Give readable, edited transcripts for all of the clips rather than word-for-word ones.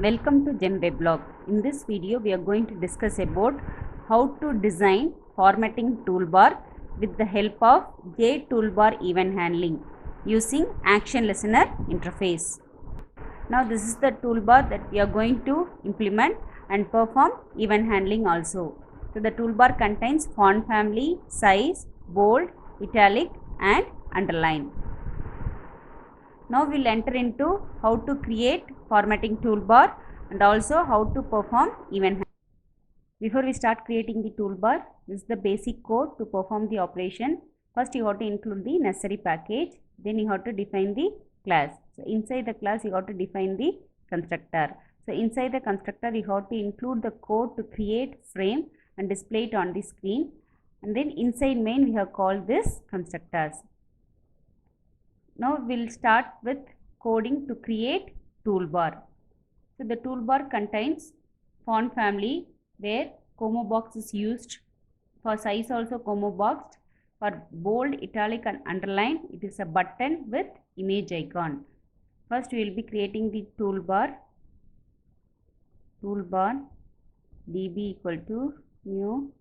Welcome to GenWeblog. In this video, we are going to discuss about how to design formatting toolbar with the help of JToolbar event handling using Action Listener interface. Now, this is the toolbar that we are going to implement and perform event handling also. So, the toolbar contains font family, size, bold, italic and underline. Now we will enter into how to create formatting toolbar and also how to perform event handling. Before we start creating the toolbar, this is the basic code to perform the operation. First you have to include the necessary package, then you have to define the class. So inside the class you have to define the constructor. So inside the constructor you have to include the code to create frame and display it on the screen, and then inside main we have called this constructors. Now we will start with coding to create toolbar. So the toolbar contains font family where Como box is used. For size also Como boxed. For bold, italic and underline it is a button with image icon. First we will be creating the toolbar. Toolbar db equal to new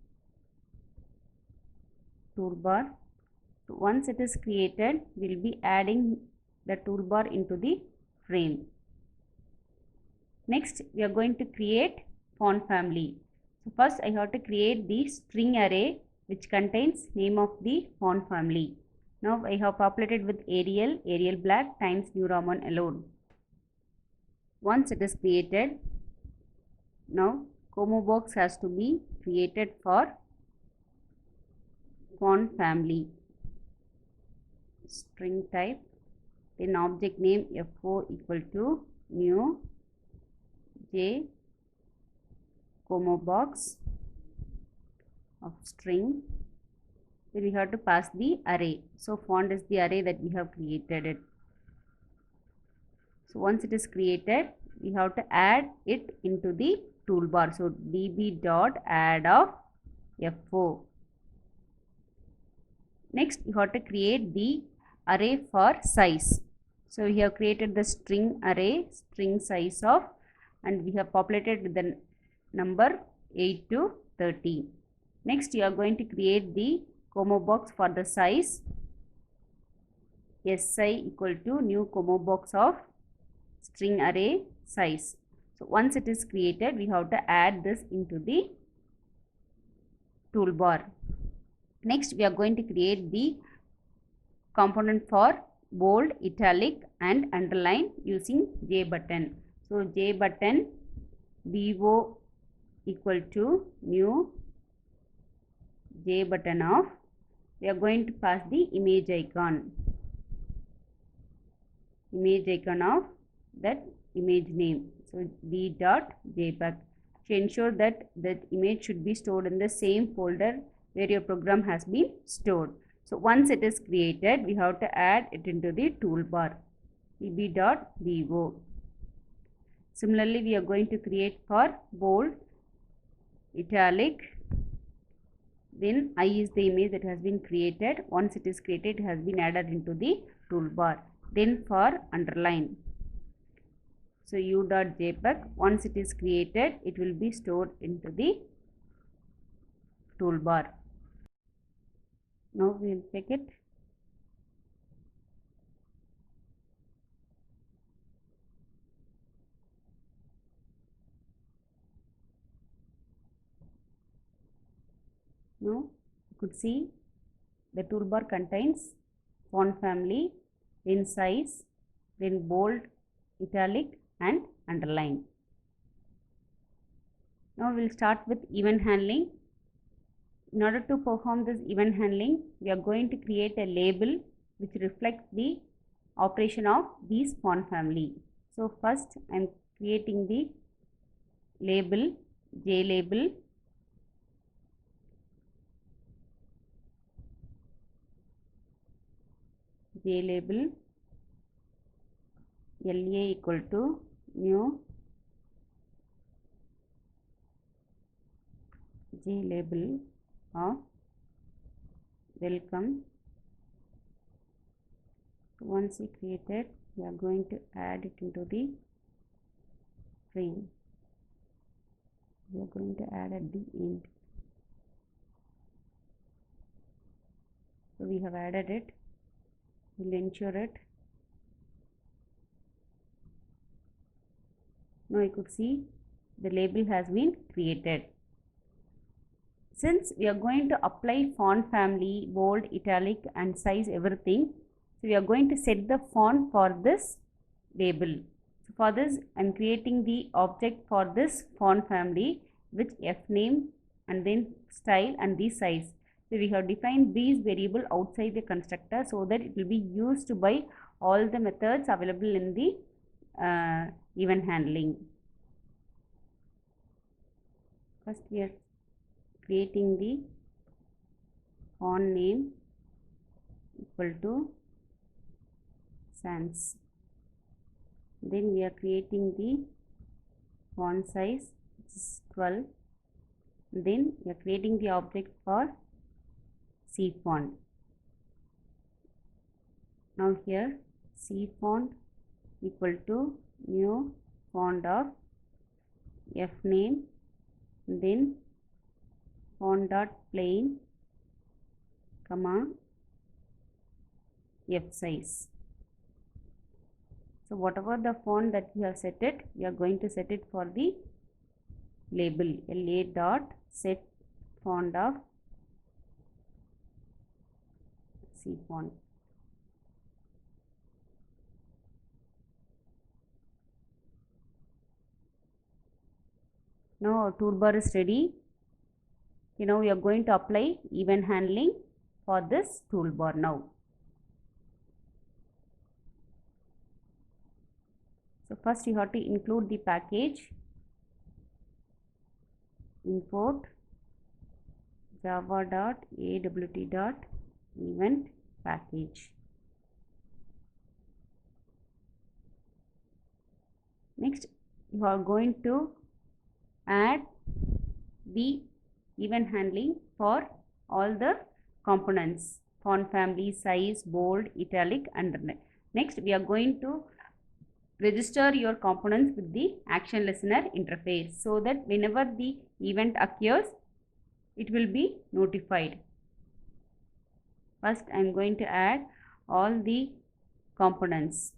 toolbar. So once it is created, we will be adding the toolbar into the frame. Next, we are going to create font family. So first I have to create the string array which contains name of the font family. Now I have populated with Arial, Arial Black, Times New Roman alone. Once it is created, now Como box has to be created for font family. String type, then object name f4 equal to new j Como box of string. Then we have to pass the array. So font is the array that we have created it. So once it is created, we have to add it into the toolbar. So db dot add of f4. Next you have to create the array for size. So we have created the string array, string size of, and we have populated with the number 8 to 30. Next you are going to create the Como box for the size. Si equal to new Como box of string array size. So once it is created, we have to add this into the toolbar. Next we are going to create the component for bold, italic and underline using J button. So J button BO equal to new J button of, we are going to pass the image icon of that image name. So d dot jpeg, to ensure that that image should be stored in the same folder where your program has been stored. So once it is created, we have to add it into the toolbar db.bo. Similarly, we are going to create for bold, italic, then I is the image that has been created. Once it is created, it has been added into the toolbar. Then for underline, so u.jpeg, once it is created, it will be stored into the toolbar. Now we will check it. Now you could see the toolbar contains font family, then size, then bold, italic and underline. Now we will start with event handling. In order to perform this event handling, we are going to create a label which reflects the operation of these font family. So first I am creating the label, J label. J label LA equal to new J label of welcome. Once we created, we are going to add it into the plain. We are going to add at the end. So we have added it. We'll ensure it. Now you could see the label has been created. Since we are going to apply font family, bold, italic and size, everything, so we are going to set the font for this label. So for this, I am creating the object for this font family with fname and then style and the size. So we have defined these variables outside the constructor so that it will be used by all the methods available in the event handling. First we are creating the font name equal to sans. Then we are creating the font size, which is 12. Then we are creating the object for C font. Now here C font equal to new font of f name, then font dot plain, comma f size. So whatever the font that we have set it, we are going to set it for the label. LA dot set font of C font. Now our toolbar is ready. Now we are going to apply event handling for this toolbar now. So first you have to include the package, import java.awt.event package. Next you are going to add the event handling for all the components, font family, size, bold, italic, underline. Next we are going to register your components with the action listener interface so that whenever the event occurs, it will be notified. First I am going to add all the components.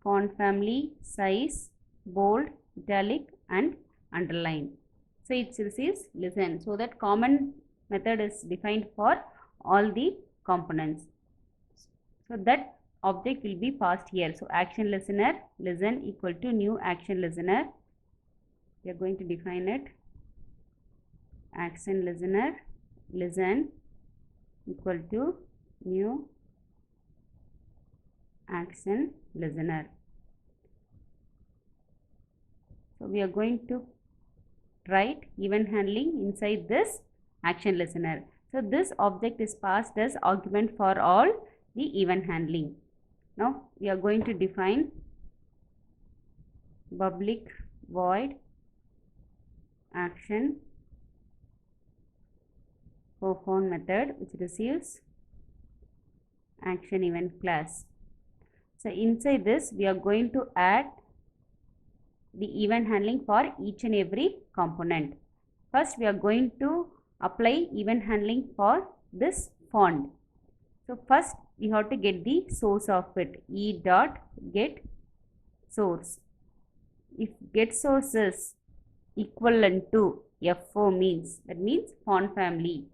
Font family, size, bold, italic and underline. So it receives listen. So that common method is defined for all the components. So that object will be passed here. So action listener listen equal to new action listener. We are going to define it. Action listener listen equal to new action listener. So we are going to write event handling inside this action listener. So this object is passed as argument for all the event handling. Now we are going to define public void action for font method which receives action event class. So inside this we are going to add the event handling for each and every component. First we are going to apply event handling for this font. So first we have to get the source of it, e.get source. If get source is equivalent to FO means, that means font family.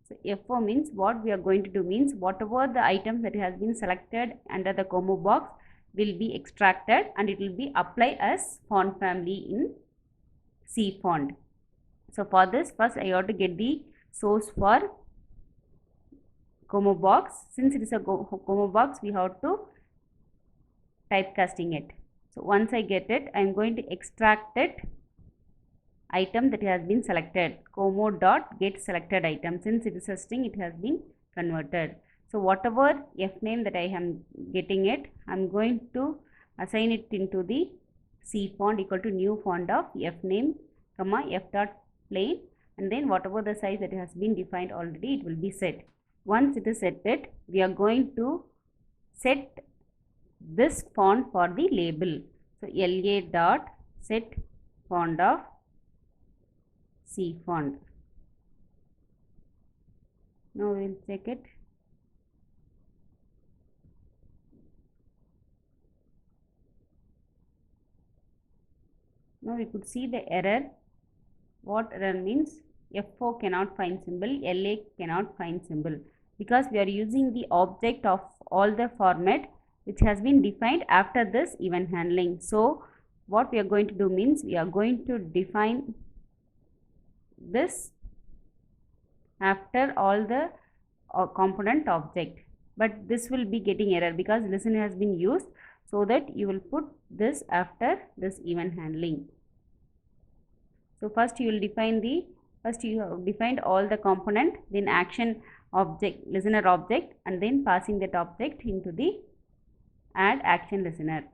So FO means what we are going to do means whatever the item that has been selected under the combo box will be extracted and it will be applied as font family in C font. So for this first I have to get the source for combo box. Since it is a combo box we have to typecasting it. So once I get it I am going to extract it item that has been selected, como dot get selected item. Since it is a string it has been converted. So whatever f name that I am getting it, I am going to assign it into the C font equal to new font of f name comma f dot plain, and then whatever the size that has been defined already it will be set. Once it is set, we are going to set this font for the label. So LA dot set font of C font. Now we will check it. Now we could see the error. What error means? F4 cannot find symbol, LA cannot find symbol, because we are using the object of all the format which has been defined after this event handling. So what we are going to do means, we are going to define this after all the component object, but this will be getting error because listen has been used, so that you will put this after this event handling. So first you will define the, first you have defined all the component, then action object, listener object, and then passing that object into the add action listener.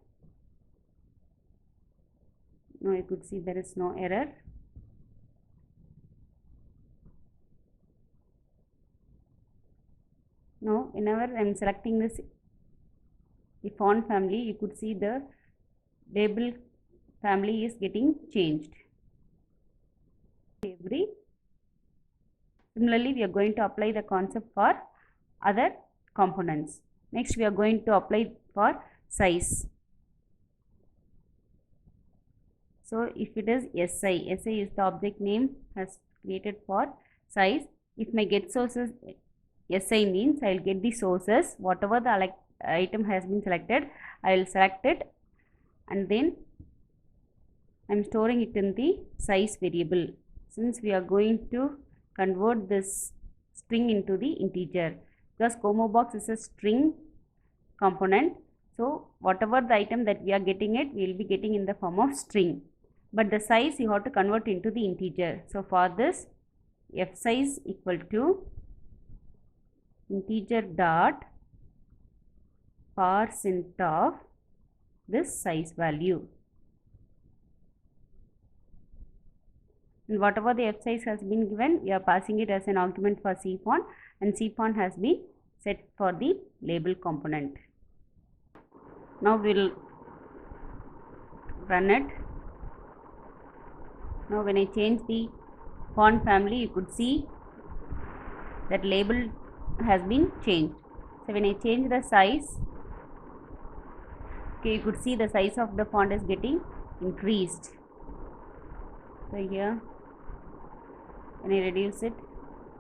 Now you could see there is no error. Now whenever I am selecting this, the font family, you could see the label family is getting changed. Similarly, we are going to apply the concept for other components. Next, we are going to apply for size. So if it is SI, SI is the object name has created for size. If my get sources SI means I will get the sources, whatever the item has been selected, I will select it, and then I am storing it in the size variable. Since we are going to convert this string into the integer, because COMOBOX is a string component, so whatever the item that we are getting it, we will be getting in the form of string, but the size you have to convert into the integer. So for this, f size equal to integer dot % of this size value, and whatever the f size has been given, we are passing it as an argument for C font, and C font has been set for the label component. Now we will run it. Now when I change the font family, you could see that label has been changed. So when I change the size, okay, you could see the size of the font is getting increased. So here when I reduce it,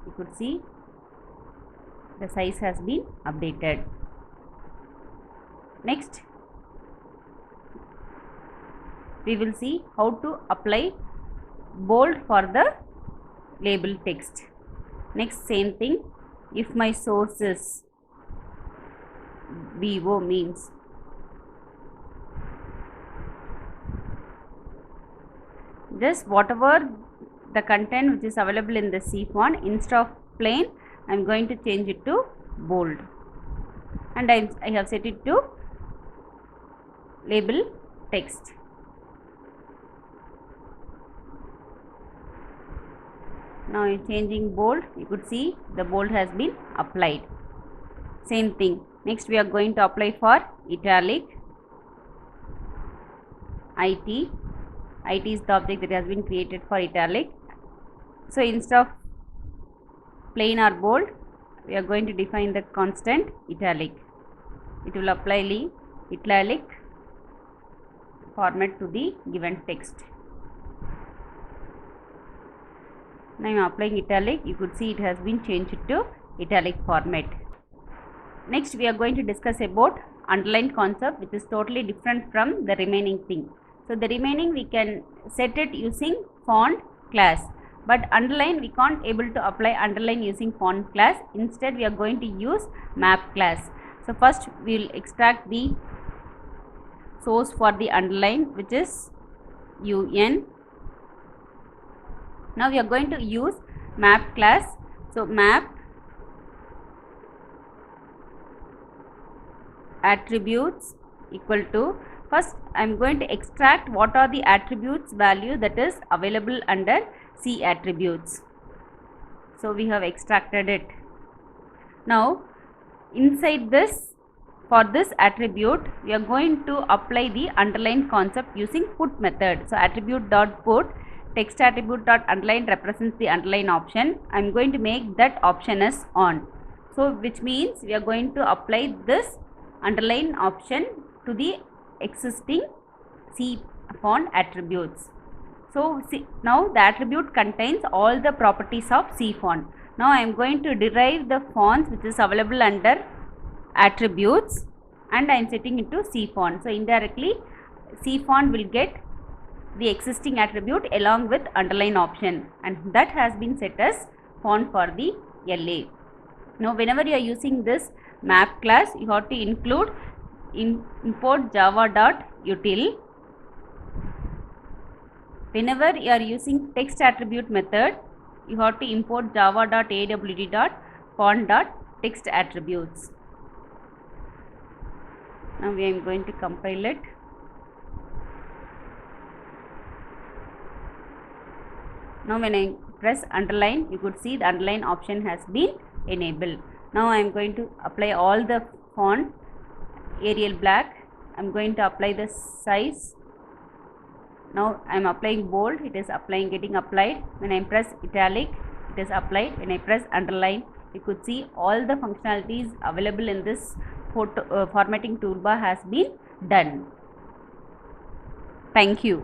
you could see the size has been updated. Next, we will see how to apply bold for the label text. Next, same thing. If my source is VO means just whatever the content which is available in the C font, instead of plain, I am going to change it to bold, and I have set it to label text. Now I am changing bold, you could see the bold has been applied. Same thing. Next we are going to apply for italic. IT is the object that has been created for italic. So instead of plain or bold, we are going to define the constant italic. It will apply the italic format to the given text. Now I am applying italic, you could see it has been changed to italic format. Next we are going to discuss about underline concept, which is totally different from the remaining thing. So the remaining we can set it using font class, but underline we can't able to apply underline using font class. Instead we are going to use map class. So first we will extract the source for the underline, which is UN. Now we are going to use map class. So map attributes equal to, first I am going to extract what are the attributes value that is available under C attributes. So we have extracted it. Now inside this for this attribute, we are going to apply the underline concept using put method. So attribute dot put text attribute dot underline represents the underline option. I am going to make that option as on. So which means we are going to apply this underline option to the existing C font attributes. So see, now the attribute contains all the properties of C font. Now I am going to derive the fonts which is available under attributes and I am setting it to C font. So indirectly C font will get the existing attribute along with underline option, and that has been set as font for the LA. Now whenever you are using this map class, you have to include import java.util. Whenever you are using text attribute method, you have to import java.awt.font.text attributes. Now we are going to compile it. Now when I press underline, you could see the underline option has been enabled. Now I am going to apply all the font. Arial black, I am going to apply the size. Now I am applying bold, it is getting applied. When I press italic, it is applied. When I press underline, you could see all the functionalities available in this formatting toolbar has been done. Thank you.